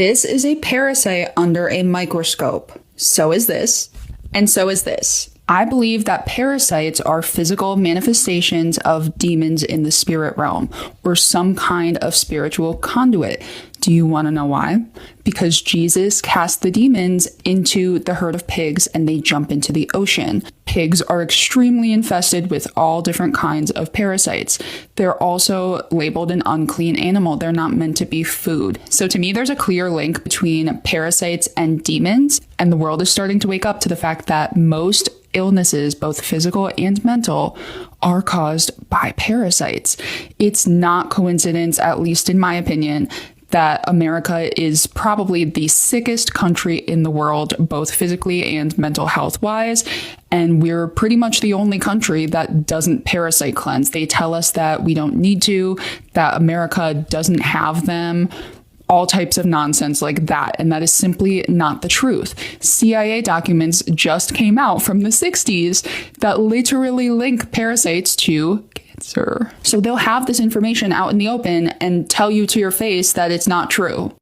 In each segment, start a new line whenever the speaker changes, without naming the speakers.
This is a parasite under a microscope. So is this, and so is this. I believe that parasites are physical manifestations of demons in the spirit realm, or some kind of spiritual conduit. Do you want to know why? Because Jesus cast the demons into the herd of pigs and they jump into the ocean. Pigs are extremely infested with all different kinds of parasites. They're also labeled an unclean animal. They're not meant to be food. So to me, there's a clear link between parasites and demons, and the world is starting to wake up to the fact that most illnesses, both physical and mental, are caused by parasites. It's not coincidence, at least in my opinion, that America is probably the sickest country in the world, both physically and mental health wise. And we're pretty much the only country that doesn't parasite cleanse. They tell us that we don't need to, that America doesn't have them, all types of nonsense like that. And that is simply not the truth. CIA documents just came out from the 60s that literally link parasites to cancer. So they'll have this information out in the open and tell you to your face that it's not true.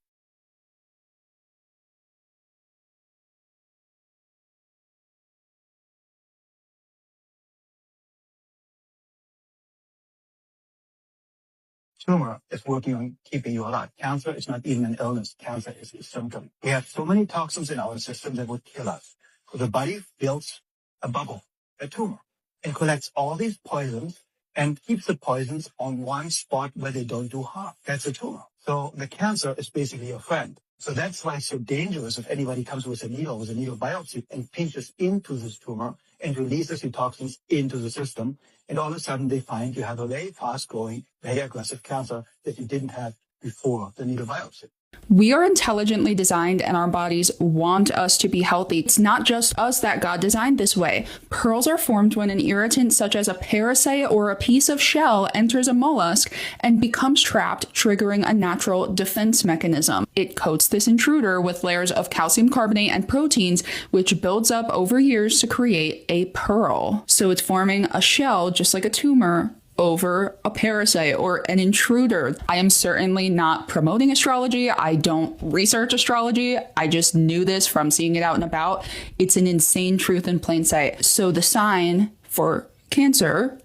Tumor is working on keeping you alive. Cancer is not even an illness. Cancer is a symptom. We have so many toxins in our system that would kill us. So the body builds a bubble, a tumor, and collects all these poisons and keeps the poisons on one spot where they don't do harm. That's a tumor. So the cancer is basically your friend. So that's why it's so dangerous if anybody comes with a needle biopsy and pinches into this tumor and releases the toxins into the system. And all of a sudden they find you have a very fast-growing, very aggressive cancer that you didn't have before the needle biopsy.
We are intelligently designed and our bodies want us to be healthy. It's not just us that God designed this way. Pearls are formed when an irritant such as a parasite or a piece of shell enters a mollusk and becomes trapped, triggering a natural defense mechanism. It coats this intruder with layers of calcium carbonate and proteins, which builds up over years to create a pearl. So it's forming a shell just like a tumor over a parasite or an intruder. I am certainly not promoting astrology. I don't research astrology. I just knew this from seeing it out and about. It's an insane truth in plain sight. So the sign for Cancer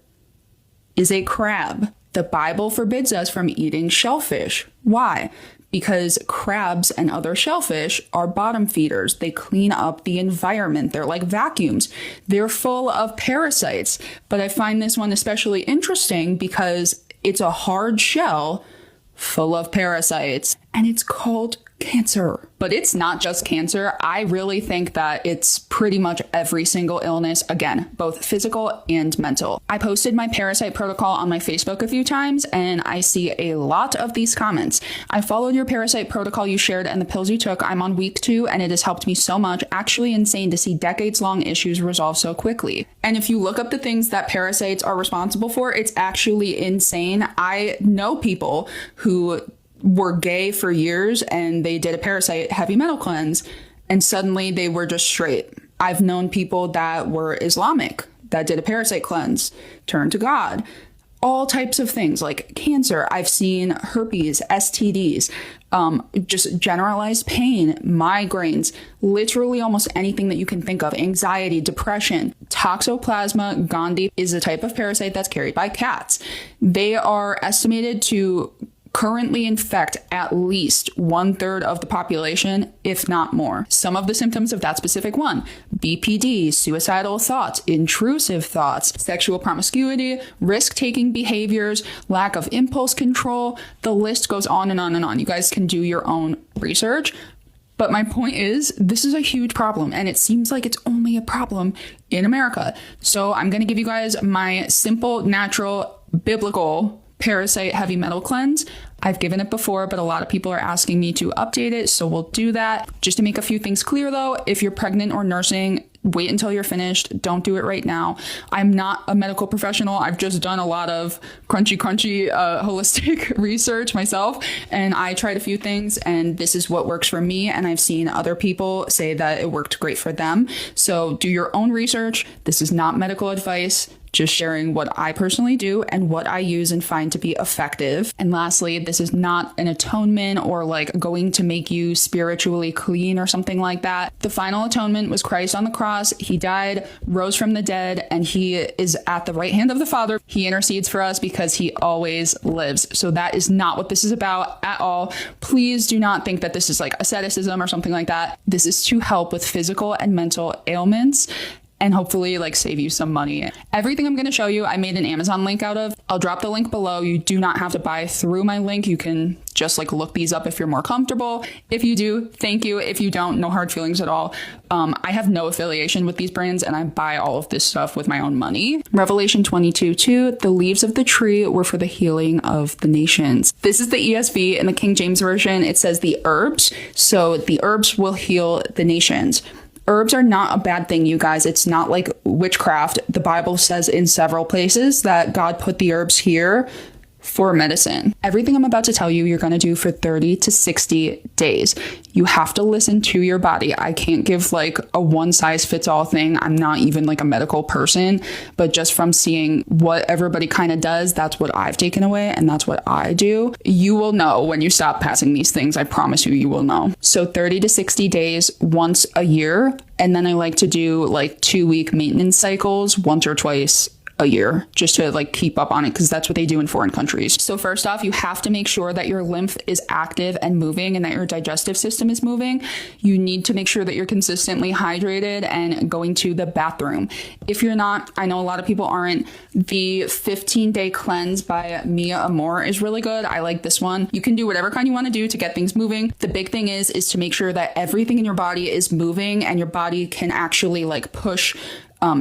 is a crab. The Bible forbids us from eating shellfish. Why? Because crabs and other shellfish are bottom feeders. They clean up the environment. They're like vacuums. They're full of parasites. But I find this one especially interesting because it's a hard shell full of parasites, and it's called cancer. But it's not just cancer. I really think that it's pretty much every single illness, again, both physical and mental. I posted my parasite protocol on my Facebook a few times, and I see a lot of these comments. I followed your parasite protocol you shared and the pills you took. I'm on week 2, and it has helped me so much. Actually insane to see decades-long issues resolve so quickly. And if you look up the things that parasites are responsible for, it's actually insane. I know people who were gay for years and they did a parasite heavy metal cleanse and suddenly they were just straight. I've known people that were Islamic that did a parasite cleanse, turned to God, all types of things like cancer. I've seen herpes, STDs, just generalized pain, migraines, literally almost anything that you can think of, anxiety, depression. Toxoplasma gondii is a type of parasite that's carried by cats. They are estimated to currently infect at least 1/3 of the population, if not more. Some of the symptoms of that specific one: BPD, suicidal thoughts, intrusive thoughts, sexual promiscuity, risk-taking behaviors, lack of impulse control. The list goes on and on and on. You guys can do your own research. But my point is, this is a huge problem, and it seems like it's only a problem in America. So I'm going to give you guys my simple, natural, biblical parasite heavy metal cleanse. I've given it before, but a lot of people are asking me to update it, so we'll do that. Just to make a few things clear though, if you're pregnant or nursing, wait until you're finished. Don't do it right now. I'm not a medical professional. I've just done a lot of crunchy holistic research myself, and I tried a few things, and this is what works for me, and I've seen other people say that it worked great for them. So do your own research. This is not medical advice. just sharing what I personally do and what I use and find to be effective. And lastly, this is not an atonement or like going to make you spiritually clean or something like that. The final atonement was Christ on the cross. He died, rose from the dead, and he is at the right hand of the Father. He intercedes for us because he always lives. So that is not what this is about at all. Please do not think that this is like asceticism or something like that. This is to help with physical and mental ailments and hopefully like save you some money. Everything I'm going to show you, I made an Amazon link out of. I'll drop the link below. You do not have to buy through my link. You can just like look these up if you're more comfortable. If you do, thank you. If you don't, no hard feelings at all. I have no affiliation with these brands and I buy all of this stuff with my own money. Revelation 22:2, the leaves of the tree were for the healing of the nations. This is the ESV. In the King James Version, it says the herbs. So the herbs will heal the nations. Herbs are not a bad thing, you guys. It's not like witchcraft. The Bible says in several places that God put the herbs here for medicine. Everything I'm about to tell you, you're going to do for 30 to 60 days. You have to listen to your body. I can't give like a one size fits all thing. I'm not even like a medical person, but just from seeing what everybody kind of does, that's what I've taken away and that's what I do. You will know when you stop passing these things. I promise you, you will know. So 30 to 60 days once a year. And then I like to do like 2-week maintenance cycles once or twice a year just to like keep up on it because that's what they do in foreign countries. So first off, you have to make sure that your lymph is active and moving and that your digestive system is moving. You need to make sure that you're consistently hydrated and going to the bathroom. If you're not, I know a lot of people aren't, the 15-day cleanse by Mia Amor is really good. I like this one. You can do whatever kind you want to do to get things moving. The big thing is to make sure that everything in your body is moving and your body can actually like push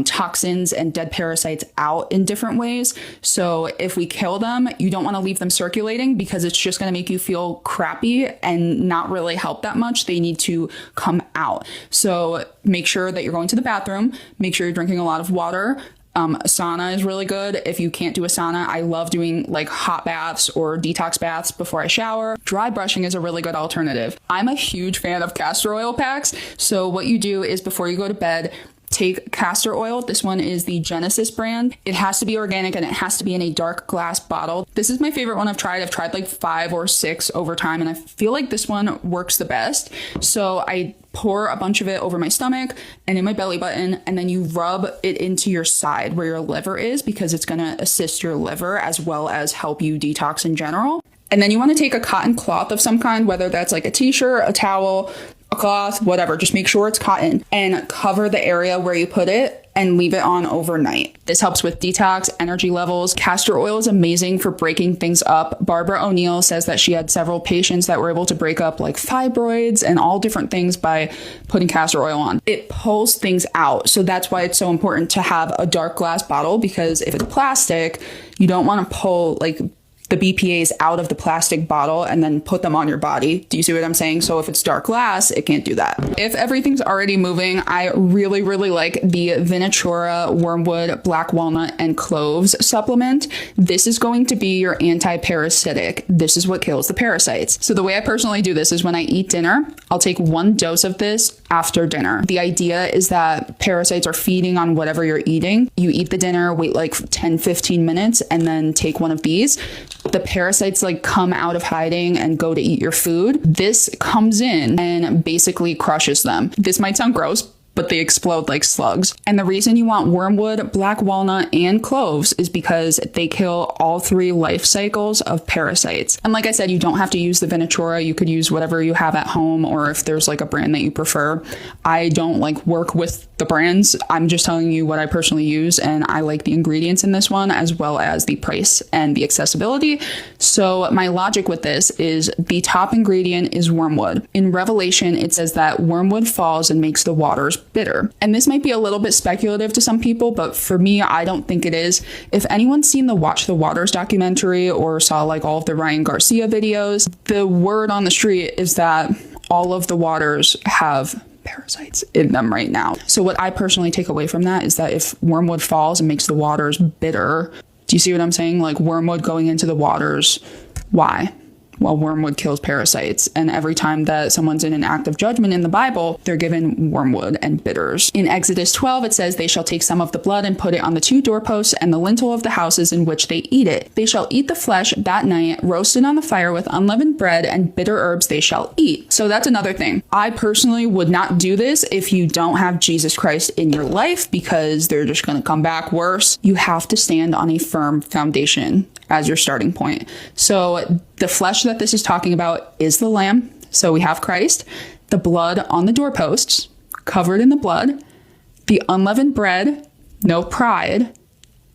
toxins and dead parasites out in different ways. So if we kill them, you don't want to leave them circulating because it's just going to make you feel crappy and not really help that much. They need to come out. So make sure that you're going to the bathroom. Make sure you're drinking a lot of water. A sauna is really good. If you can't do a sauna, I love doing like hot baths or detox baths before I shower. Dry brushing is a really good alternative. I'm a huge fan of castor oil packs. So what you do is before you go to bed, take castor oil. This one is the Genesis brand. It has to be organic and it has to be in a dark glass bottle. This is my favorite one I've tried. I've tried like 5 or 6 over time and I feel like this one works the best. So I pour a bunch of it over my stomach and in my belly button, and then you rub it into your side where your liver is because it's going to assist your liver as well as help you detox in general. And then you want to take a cotton cloth of some kind, whether that's like a t-shirt, a towel, a cloth, whatever. Just make sure it's cotton and cover the area where you put it and leave it on overnight. This helps with detox, energy levels. Castor oil is amazing for breaking things up. Barbara O'Neill says that she had several patients that were able to break up like fibroids and all different things by putting castor oil on. It pulls things out. So that's why it's so important to have a dark glass bottle, because if it's plastic, you don't want to pull like the BPAs out of the plastic bottle and then put them on your body. Do you see what I'm saying? So if it's dark glass, it can't do that. If everything's already moving, I really, really like the Venatura Wormwood Black Walnut and Cloves supplement. This is going to be your anti-parasitic. This is what kills the parasites. So the way I personally do this is when I eat dinner, I'll take 1 dose of this after dinner. The idea is that parasites are feeding on whatever you're eating. You eat the dinner, wait like 10-15 minutes, and then take one of these. The parasites like come out of hiding and go to eat your food. This comes in and basically crushes them. This might sound gross, but they explode like slugs. And the reason you want wormwood, black walnut, and cloves is because they kill all 3 life cycles of parasites. And like I said, you don't have to use the Venatura. You could use whatever you have at home, or if there's like a brand that you prefer. I don't like work with the brands. I'm just telling you what I personally use, and I like the ingredients in this one as well as the price and the accessibility. So my logic with this is the top ingredient is wormwood. In Revelation, it says that wormwood falls and makes the waters bitter. And this might be a little bit speculative to some people, but for me, I don't think it is. If anyone's seen the Watch the Waters documentary or saw like all of the Ryan Garcia videos, the word on the street is that all of the waters have parasites in them right now. So what I personally take away from that is that if wormwood falls and makes the waters bitter, do you see what I'm saying? Like wormwood going into the waters, why? Well, wormwood kills parasites. And every time that someone's in an act of judgment in the Bible, they're given wormwood and bitters. In Exodus 12, it says, they shall take some of the blood and put it on the 2 doorposts and the lintel of the houses in which they eat it. They shall eat the flesh that night, roasted on the fire with unleavened bread, and bitter herbs they shall eat. So that's another thing. I personally would not do this if you don't have Jesus Christ in your life, because they're just going to come back worse. You have to stand on a firm foundation as your starting point. So the flesh that this is talking about is the lamb. So we have Christ, the blood on the doorposts, covered in the blood, the unleavened bread, no pride,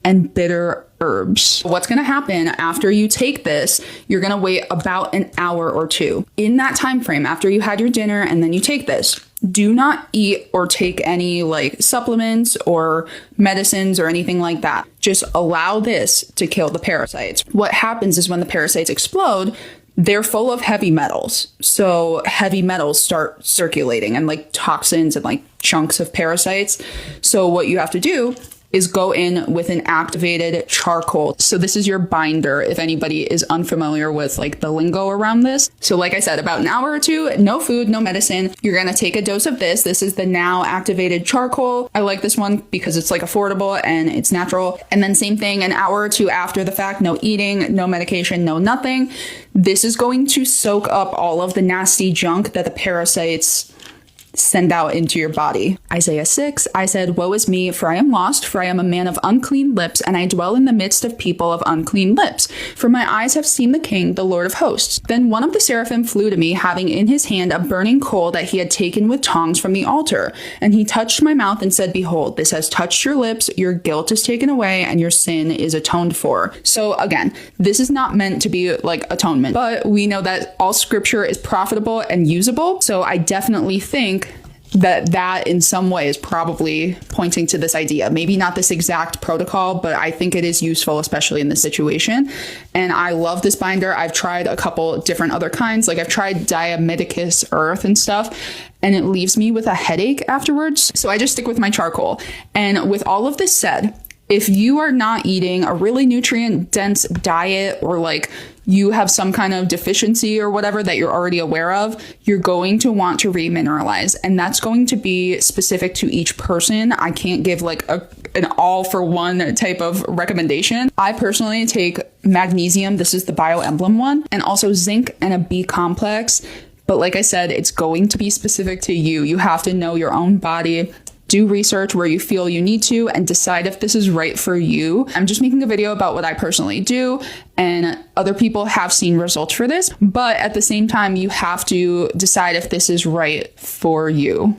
and bitter herbs. What's going to happen after you take this, you're going to wait about an hour or 2. In that time frame, after you had your dinner and then you take this, do not eat or take any like supplements or medicines or anything like that. Just allow this to kill the parasites. What happens is when the parasites explode, they're full of heavy metals. So heavy metals start circulating and like toxins and like chunks of parasites. So what you have to do is go in with an activated charcoal. So this is your binder, if anybody is unfamiliar with like the lingo around this. So like I said, about an hour or 2, no food, no medicine. You're going to take a dose of this. This is the Now activated charcoal. I like this one because it's like affordable and it's natural. And then same thing, an hour or 2 after the fact, no eating, no medication, no nothing. This is going to soak up all of the nasty junk that the parasites send out into your body. Isaiah 6, I said, woe is me, for I am lost, for I am a man of unclean lips, and I dwell in the midst of people of unclean lips. For my eyes have seen the King, the Lord of hosts. Then one of the seraphim flew to me, having in his hand a burning coal that he had taken with tongs from the altar. And he touched my mouth and said, behold, this has touched your lips, your guilt is taken away, and your sin is atoned for. So again, this is not meant to be like atonement, but we know that all scripture is profitable and usable. So I definitely think that in some way is probably pointing to this idea. Maybe not this exact protocol, but I think it is useful, especially in this situation. And I love this binder. I've tried a couple different other kinds. Like I've tried Diamedicus Earth and stuff, and it leaves me with a headache afterwards. So I just stick with my charcoal. And with all of this said, if you are not eating a really nutrient dense diet, or like you have some kind of deficiency or whatever that you're already aware of, you're going to want to remineralize. And that's going to be specific to each person. I can't give like an all for one type of recommendation. I personally take magnesium. This is the BioEmblem one, and also zinc and a B complex. But like I said, it's going to be specific to you. You have to know your own body. Do research where you feel you need to and decide if this is right for you. I'm just making a video about what I personally do, and other people have seen results for this, but at the same time, you have to decide if this is right for you.